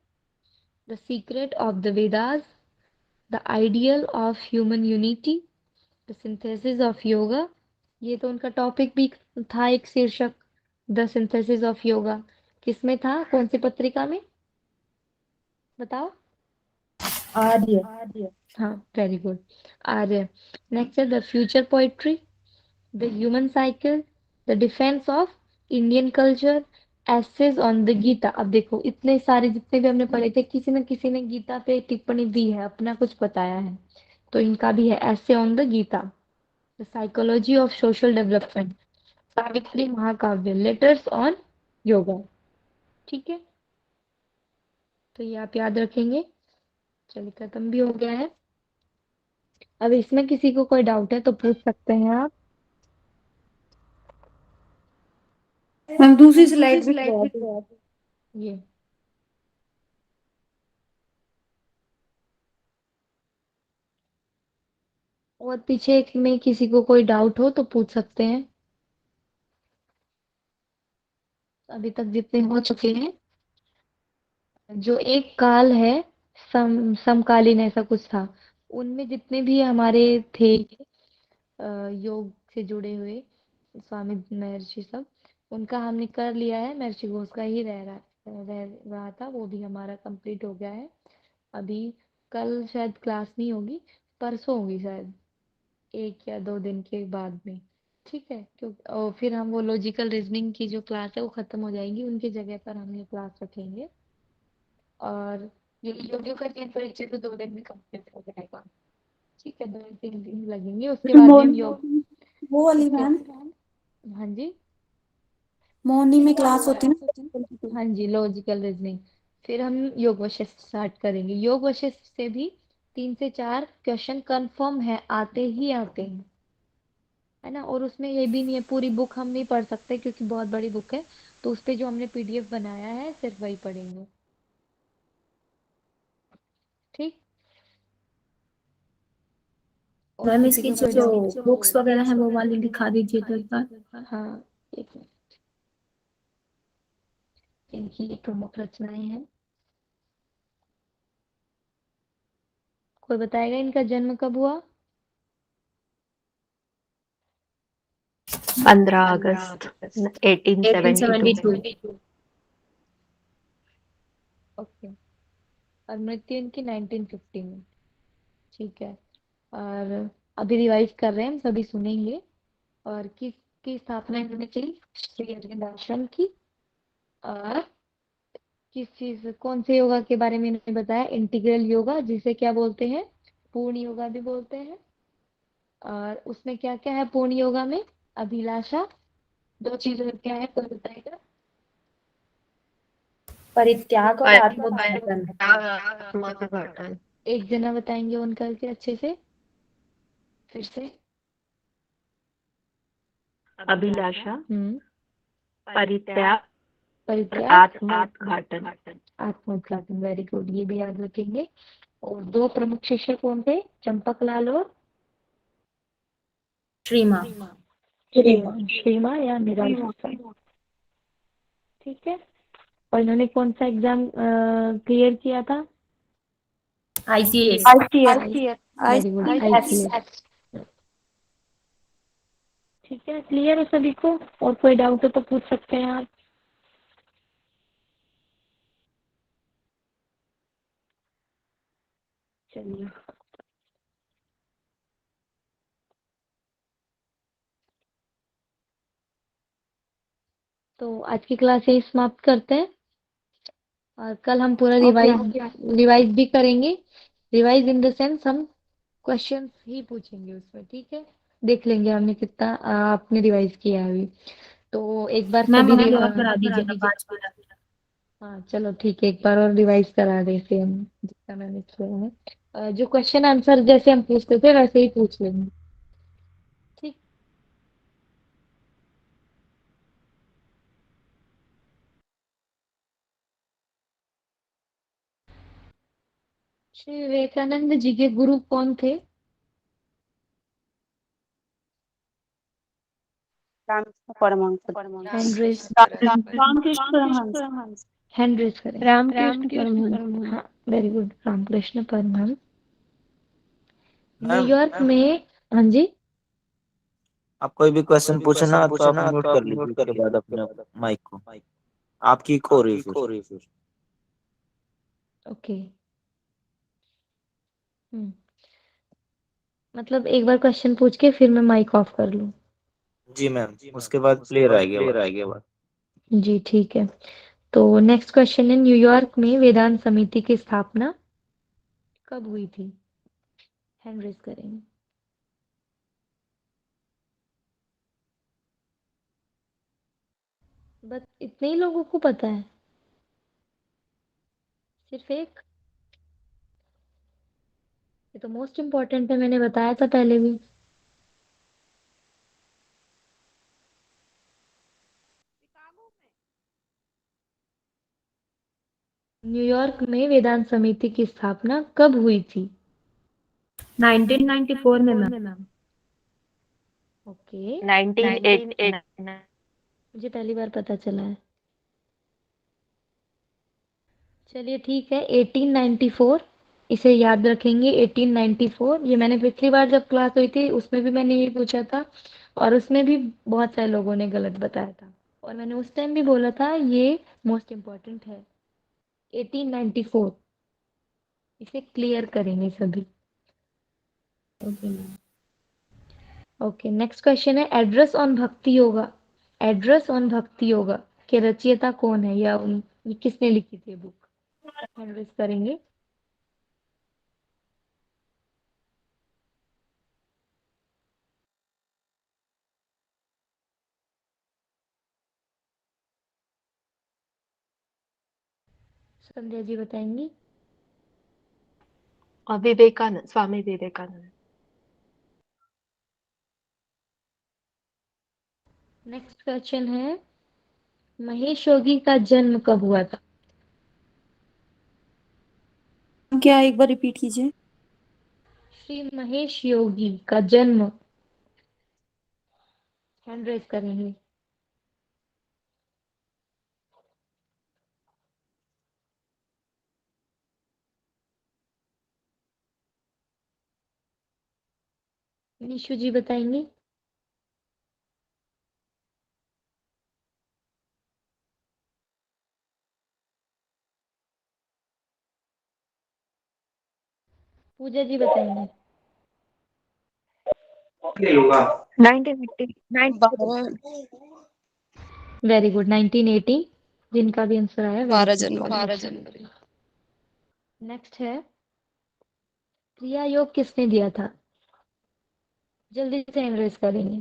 the secret of the Vedas, the ideal of human unity, the synthesis of yoga. ये तो उनका टॉपिक भी था, एक शीर्षक, द सिंथेसिस ऑफ योगा। किसमें था, कौन सी पत्रिका में, बताओ। आर्य। हाँ, वेरी गुड, आर्य। नेक्स्ट है the future poetry, the human cycle, the defence of Indian culture, essays on the Gita. अब देखो, इतने सारे जितने भी हमने पढ़े थे, किसी न किसी ने गीता पे टिप्पणी दी है, अपना कुछ बताया है। तो इनका भी है essay on the Gita, the psychology of social development, Savitri महाकाव्य, लेटर्स ऑन योगा। ठीक है, तो ये आप याद रखेंगे। चलिए, खत्म भी हो गया है। अब इसमें किसी को कोई डाउट है तो पूछ सकते हैं आप। मैम दूसरी स्लाइड भी करवा दो। ये और पीछे में किसी को कोई डाउट हो तो पूछ सकते हैं। अभी तक जितने हो चुके हैं, जो एक काल है, समकालीन ऐसा कुछ था, उनमें जितने भी हमारे थे, योग से जुड़े हुए स्वामी महर्षि सब, उनका हमने कर लिया है। महर्षि घोष का ही रह रहा था, वो भी हमारा कंप्लीट हो गया है। अभी कल शायद क्लास नहीं होगी, परसों होगी शायद, 1 या 2 दिन के बाद में। ठीक है, क्योंकि और फिर हम वो लॉजिकल रीजनिंग की जो क्लास है वो खत्म हो जाएगी, उनकी जगह पर हम ये क्लास रखेंगे। और ये योग का 3 परीक्षा तो 2 दिन में कंप्लीट हो जाएगा। ठीक है, 2 3 दिन लगेंगे, उसके बाद भी हम योग, वो वाली उसके, मैम, हाँ जी, मॉर्निंग में क्लास होती है ना। हाँ जी, लॉजिकल रीजनिंग। फिर हम योग वशिष्ठ स्टार्ट करेंगे। योग वशिष्ठ से भी 3 से 4 क्वेश्चन कंफर्म है, आते ही आते हैं, है ना। और उसमें ये भी नहीं है, पूरी बुक हम नहीं पढ़ सकते क्योंकि बहुत बड़ी बुक है, तो उस पे जो हमने पीडीएफ बनाया है सिर्फ वही पढ़ेंगे। ठीक। और मैम किसी इसकी को कोई जो डाउट? बुक्स वगैरह है वो वाली दिखा दीजिए तो एक बार। हाँ, एक मिनट। इनकी ये प्रमुख रचनाएं हैं। कोई बताएगा इनका जन्म कब हुआ? 15 अगस्त 1872। 1872। ओके। और मृत्यु इनकी 1950 में। ठीक है। और अभी रिवाइज कर रहे हैं, हम सभी सुनेंगे। और किसकी स्थापना इन्होंने की? श्री अरविंद आश्रम की। और किस चीज, कौन से योगा के बारे में इन्होंने बताया? इंटीग्रल योगा, जिसे क्या बोलते हैं? पूर्ण योगा भी बोलते हैं। और उसमें क्या क्या है पूर्ण योगा में? अभिलाषा, 2 चीजों में क्या है, कोई बताएगा? परित्याग और आत्मोद्घाटन। आत्मोद्घाटन। एक जना बताएंगे उनका के अच्छे से, फिर से। अभिलाषा, हम्म। परित्याग और परित्याग, आत्मोद्घाटन। आत्मोद्घाटन, वेरी गुड, ये भी याद रखेंगे। और 2 प्रमुख शिष्य कौन थे? चंपकलाल और श्रीमा। श्रीमा या निराल प्रसाद। ठीक है। और इन्होंने कौन सा एग्जाम क्लियर किया था? ICS. ICS. Very good, ICS. ठीक है, क्लियर है सभी को? और कोई डाउट हो तो पूछ सकते हैं आप। चलिए, तो आज की क्लास यही समाप्त करते हैं। और कल हम पूरा रिवाइज भी करेंगे। रिवाइज इन द सेंस, हम क्वेश्चंस ही पूछेंगे उसमें। ठीक है, देख लेंगे हमने कितना आपने रिवाइज किया है अभी। तो एक बार मैम सभी अभी और करा दीजिएगा 5 मिनट। हाँ चलो ठीक है, एक बार और रिवाइज करा देते हैं हम जितना मैंने किया है। जो क्वेश्चन आंसर जैसे हम पूछते थे वैसे ही पूछ लेंगे। ठीक। श्री विवेकानंद जी के गुरु कौन थे? Ramakrishna Paramhansa. Hand raise, Ramakrishna Paramhansa. Hand raise करें। रामकृष्ण परमहंस। हाँ, very good, Ramakrishna Paramhansa. Ma'am, New York में, हाँ जी, आप कोई भी क्वेश्चन पूछे ना तो आप म्यूट कर लीजिए उसके बाद अपने माइक को। आपकी इको हो रही है फिर। ओके। मतलब एक बार क्वेश्चन पूछ के फिर मैं माइक ऑफ कर लूँ? जी मैम, उसके बाद क्लियर आएगी आवाज। जी ठीक है। तो नेक्स्ट क्वेश्चन है, न्यूयॉर्क में वेदांत समिति की स्थापना कब हुई थी? हैंड रेस करेंगे। बस इतने ही लोगों को पता है? सिर्फ एक? ये तो मोस्ट इम्पोर्टेंट है, मैंने बताया था पहले भी। न्यूयॉर्क में वेदांत समिति की स्थापना कब हुई थी? 1994 में मैम। ओके, 1989। मुझे पहली बार पता चला है। चलिए ठीक है, 1894, इसे याद रखेंगे 1894। ये मैंने पिछली बार जब क्लास हुई थी उसमें भी मैंने ये पूछा था, और उसमें भी बहुत सारे लोगों ने गलत बताया था, और मैंने उस टाइम भी बोला था ये मोस्ट इम्पोर्टेंट है। 1894, इसे क्लियर करेंगे सभी। Okay ma'am. Okay, next question है एड्रेस ऑन भक्ति योगा। एड्रेस ऑन भक्ति योगा के रचयिता कौन है, या ये किसने लिखी थी बुक? एड्रेस करेंगे। संध्या जी बताएंगी। विवेकानंद, स्वामी विवेकानंद। नेक्स्ट क्वेश्चन है महेश योगी का जन्म कब हुआ था? क्या एक बार रिपीट कीजिए। श्री महेश योगी का जन्म, हैंड रेज करेंगे। निशु जी बताएंगी। पूजा जी बताएंगे। 1980। Very good, 1980। जिनका भी आंसर आया 12 जनवरी। नेक्स्ट है क्रिया योग किसने दिया था? जल्दी से हैंड रेज करेंगे।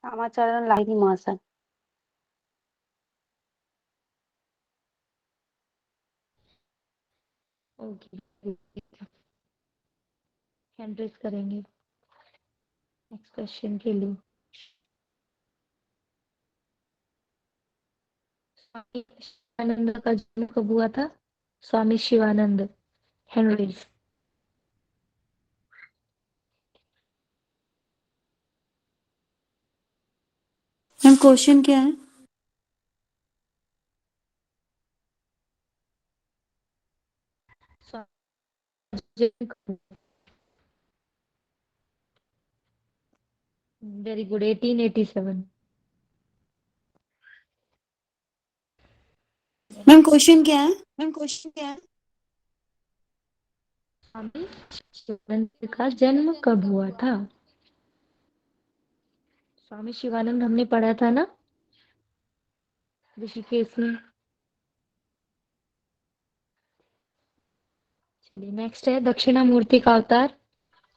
Ramacharan Lahiri Mahasaya. Okay, hand raise करेंगे नेक्स्ट क्वेश्चन के लिए। स्वामी शिवानंद का जन्म कब हुआ था? Swami Shivananda, hand raise. Ma'am question क्या है? Very good, 1887। मैम क्वेश्चन क्या है? स्वामी शिवानंद का जन्म कब हुआ था? स्वामी शिवानंद हमने पढ़ा था ना ऋषिकेश में। चलिए, नेक्स्ट है दक्षिणामूर्ति का अवतार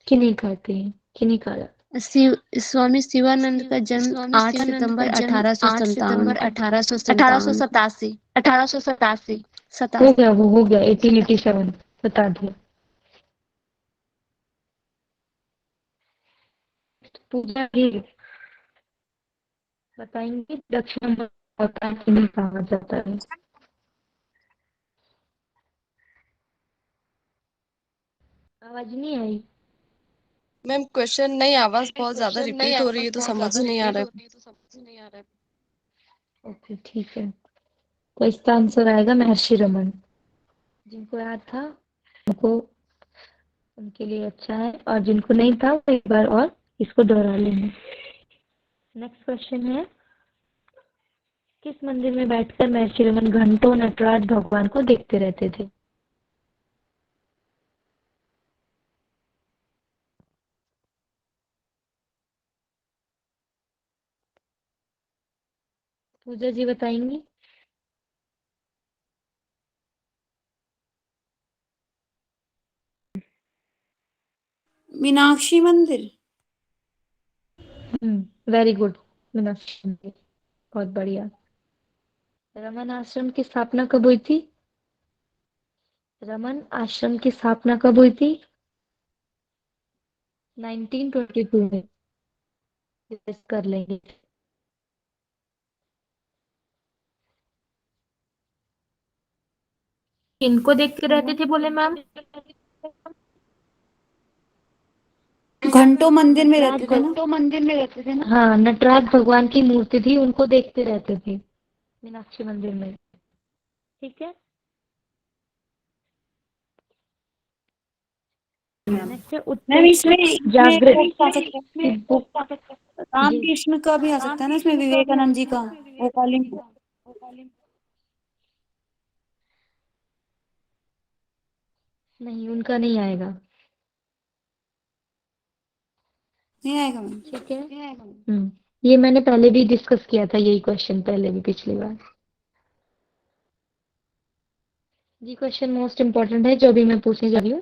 किन्हीं कहते हैं, किन्हीं कहा जाता स्वामी शिवानंद का जन्म 8 सितंबर 1857। 1887। 1887। है? हो गया, वो हो गया, 1887 बता दिया। पूजा जी बताएंगे दक्षिणामूर्ति का अवतार किन्हीं कहा जाता है? आवाज नहीं आई। मैम क्वेश्चन नहीं, आवाज बहुत ज्यादा रिपीट हो रही है तो समझ नहीं आ रहा है। ओके ठीक है, तो इसका आंसर आएगा महर्षि रमन। जिनको याद था उनको, उनके लिए अच्छा है, और जिनको नहीं था वो एक बार और इसको दोहरा लेंगे। नेक्स्ट क्वेश्चन है किस मंदिर में बैठकर महर्षि रमन घंटों नटराज भगवान को देखते रहते थे? पूजा जी बताएंगी। मीनाक्षी मंदिर। वेरी गुड, मीनाक्षी मंदिर, बहुत बढ़िया। रमन आश्रम की स्थापना कब हुई थी? रमन आश्रम की स्थापना कब हुई थी? 1922 में। Guess कर लेंगे। किनको देखते रहते थे बोले मैम? घंटों मंदिर में रहते थे ना। घंटों मंदिर में रहते थे ना। हाँ, नटराज भगवान की मूर्ति थी, उनको देखते रहते थे मीनाक्षी मंदिर में। ठीक है, नेक्स्ट है मैम इसमें उत्कृष्ट इसमें जागृत वो भी आ सकता है की बुक। जी रामकृष्ण का भी आ सकता है ना इसमें, विवेकानंद जी का वो कॉलिंग नहीं, उनका नहीं आएगा। नहीं आएगा मैम। ठीक है। ये मैंने पहले भी डिस्कस किया था, यही क्वेश्चन पहले भी पिछली बार। ये क्वेश्चन मोस्ट इम्पोर्टेंट है जो अभी मैं पूछने जा रही हूँ,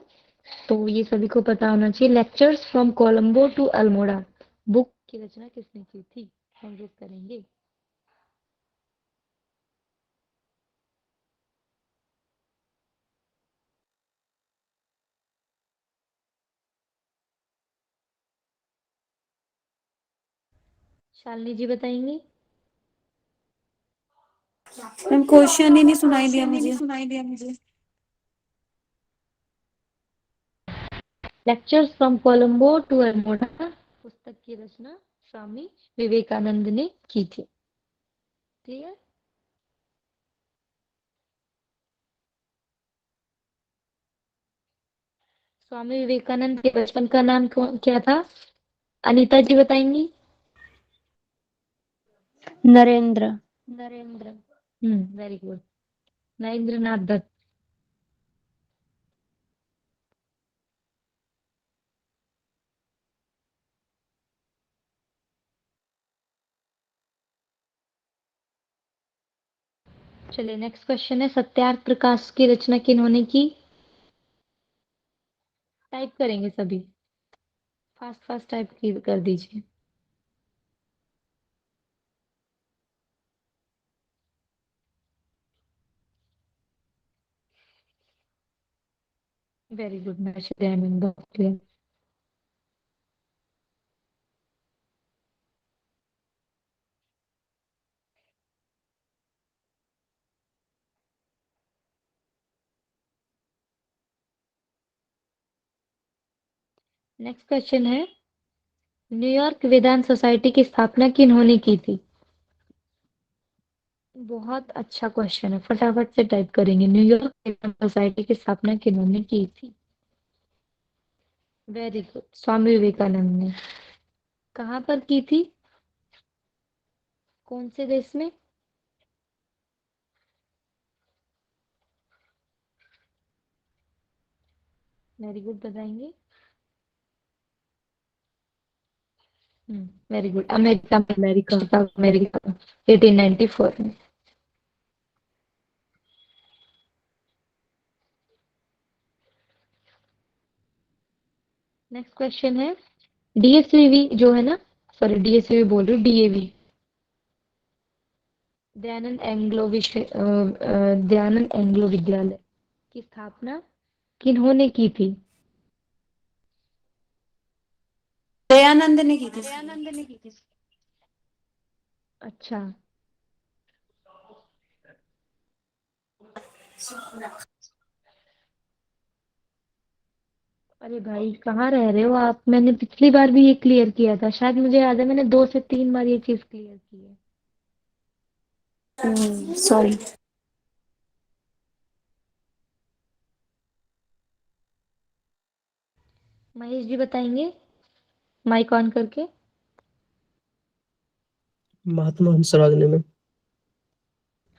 तो ये सभी को पता होना चाहिए। Lectures from Colombo to Almora book की रचना किसने की थी? हम गेस करेंगे। शालिनी जी बताएंगी। मैम क्वेश्चन ही नहीं सुनाई दिया मुझे। Lectures from Colombo to Almora पुस्तक की रचना स्वामी विवेकानंद ने की थी। क्लियर? स्वामी विवेकानंद के बचपन का नाम क्या था? अनीता जी बताएंगी। नरेंद्र। नरेंद्र। Very good. नरेंद्र नाथ दत्त। चलिए नेक्स्ट क्वेश्चन है, सत्यार्थ प्रकाश की रचना किन्होंने की? टाइप करेंगे सभी, फास्ट फास्ट टाइप की कर दीजिए। Very good match Dayanand clear. Next question है, न्यूयॉर्क वेदांत सोसाइटी की स्थापना किन्होंने की थी? बहुत अच्छा क्वेश्चन है, फटाफट से टाइप करेंगे। न्यूयॉर्क वेदांत सोसाइटी की स्थापना किन्होंने की थी? वेरी गुड, स्वामी विवेकानंद ने। कहाँ पर की थी? कौन से देश में? वेरी गुड, बताएंगे। वेरी गुड, अमेरिका में, अमेरिका 1894 में। नेक्स्ट क्वेश्चन है, डीएसवीवी जो है ना, सॉरी डीएसवीवी बोल रही हूँ, डीएवी, दयानंद एंग्लो विद्यालय की स्थापना किन्होंने की थी? दयानंद ने की थी। अच्छा, अरे भाई कहाँ रह रहे हो आप? मैंने पिछली बार भी ये क्लियर किया था, शायद मुझे याद है मैंने 2 से 3 बार ये चीज क्लियर की है। सॉरी। महेश जी बताएंगे, माइक ऑन करके। महात्मा हंसराज ने में।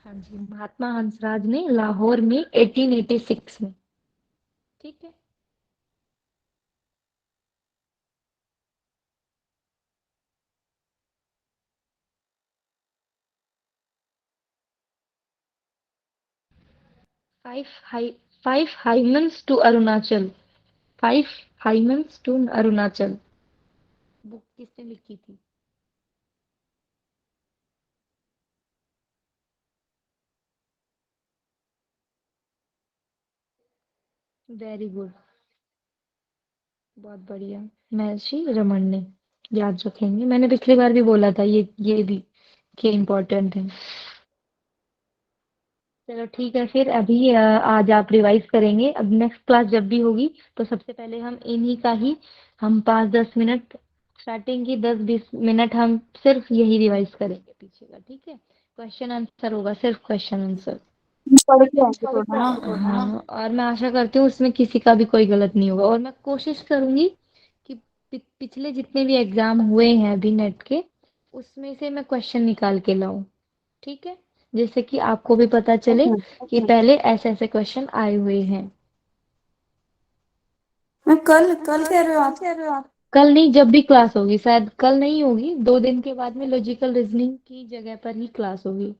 हाँ जी, महात्मा हंसराज ने लाहौर में 1886 में। ठीक है। फाइव हाई 5 hymns to Arunachal, 5 hymns to Arunachal book किसने लिखी थी? वेरी गुड, बहुत बढ़िया। महर्षि रमन ने। याद रखेंगे, मैंने पिछली बार भी बोला था ये भी कि इम्पोर्टेंट है। चलो ठीक है, फिर अभी आज आप रिवाइज करेंगे। अब नेक्स्ट क्लास जब भी होगी तो सबसे पहले हम इन्हीं का ही, हम 5-10 मिनट, स्टार्टिंग की 10-20 मिनट हम सिर्फ यही रिवाइज करेंगे पीछे का। ठीक है, क्वेश्चन आंसर होगा, सिर्फ क्वेश्चन आंसर। पढ़ के आएंगे थोड़ा ना। हाँ, और मैं आशा करती हूँ उसमें किसी का भी कोई गलत नहीं होगा, और मैं कोशिश करूंगी कि पिछले जितने भी एग्जाम हुए हैं अभी नेट के, उसमें से मैं क्वेश्चन निकाल के लाऊं। ठीक है, जैसे कि आपको भी पता चले कि पहले ऐसे ऐसे क्वेश्चन आए हुए हैं। मैं कल कल कह रहे हो आप? कल नहीं, जब भी क्लास होगी, शायद कल नहीं होगी, 2 दिन के बाद में लॉजिकल रीजनिंग की जगह पर ही क्लास होगी।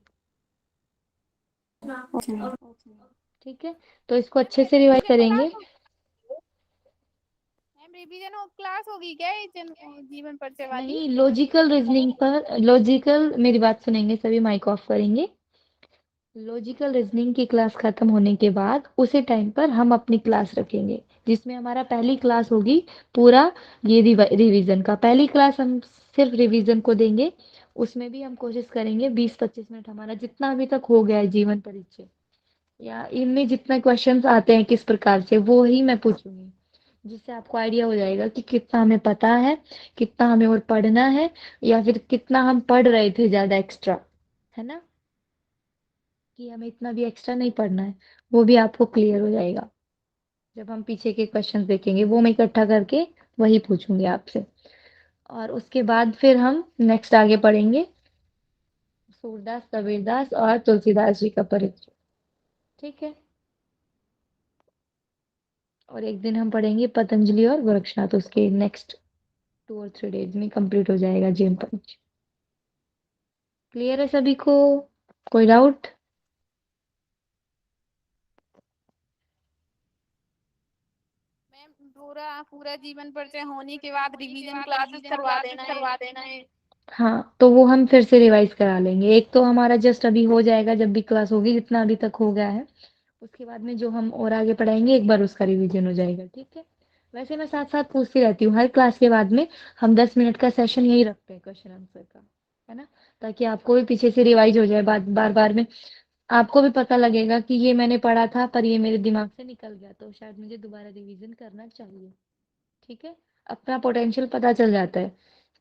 ओके। ठीक है, तो इसको अच्छे से रिवाइज करेंगे। मैम रिवीजन हो क्लास होगी क्या ये जीवन परिचय वाली? नहीं, लॉजिकल रीजनिंग पर, लॉजिकल, मेरी बात सुनेंगे सभी, माइक ऑफ करेंगे। लॉजिकल रीजनिंग की क्लास खत्म होने के बाद उसी टाइम पर हम अपनी क्लास रखेंगे, जिसमें हमारा पहली क्लास होगी पूरा ये रिवीजन का। पहली क्लास हम सिर्फ रिवीजन को देंगे, उसमें भी हम कोशिश करेंगे 20-25 मिनट, हमारा जितना अभी तक हो गया है जीवन परिचय या इनमें जितने क्वेश्चंस आते हैं किस प्रकार से, वो ही मैं पूछूंगी, जिससे आपको आइडिया हो जाएगा कि कितना हमें पता है, कितना हमें और पढ़ना है, या फिर कितना हम पढ़ रहे थे ज्यादा एक्स्ट्रा, है ना, कि हमें इतना भी एक्स्ट्रा नहीं पढ़ना है। वो भी आपको क्लियर हो जाएगा जब हम पीछे के क्वेश्चंस देखेंगे, वो मैं इकट्ठा करके वही पूछूंगी आपसे। और उसके बाद फिर हम नेक्स्ट आगे पढ़ेंगे सूरदास, कबीरदास और तुलसीदास जी का परिचय। ठीक है, और एक दिन हम पढ़ेंगे पतंजलि और गोरक्षनाथ, उसके नेक्स्ट 2 और 3 डेज में कंप्लीट हो जाएगा जीवन परिचय। क्लियर है सभी को? कोई डाउट? मैम पूरा पूरा जीवन परिचय होने के बाद रिवीजन क्लासेस करवा देना है। हाँ, तो वो हम फिर से रिवाइज करा लेंगे। एक तो हमारा जस्ट अभी हो जाएगा जब भी क्लास होगी, जितना अभी तक हो गया है, उसके बाद में जो हम और आगे पढ़ाएंगे एक बार उसका रिवीजन हो जाएगा। ठीक है, वैसे मैं साथ साथ पूछती रहती हूँ, हर क्लास के बाद में हम 10 मिनट का सेशन यही रखते हैं क्वेश्चन आंसर का, है ना, ताकि आपको भी पीछे से रिवाइज हो जाए, बार बार में आपको भी पता लगेगा कि ये मैंने पढ़ा था पर ये मेरे दिमाग से निकल गया, तो शायद मुझे दोबारा रिवीजन करना चाहिए। ठीक है, अपना पोटेंशियल पता चल जाता है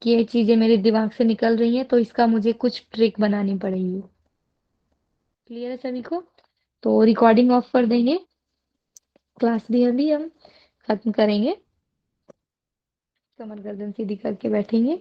कि ये चीजें मेरे दिमाग से निकल रही हैं, तो इसका मुझे कुछ ट्रिक बनानी पड़ेगी। क्लियर है सभी को? तो रिकॉर्डिंग ऑफ कर देंगे, क्लास भी अभी हम खत्म करेंगे, कमर गर्दन सीधी करके बैठेंगे।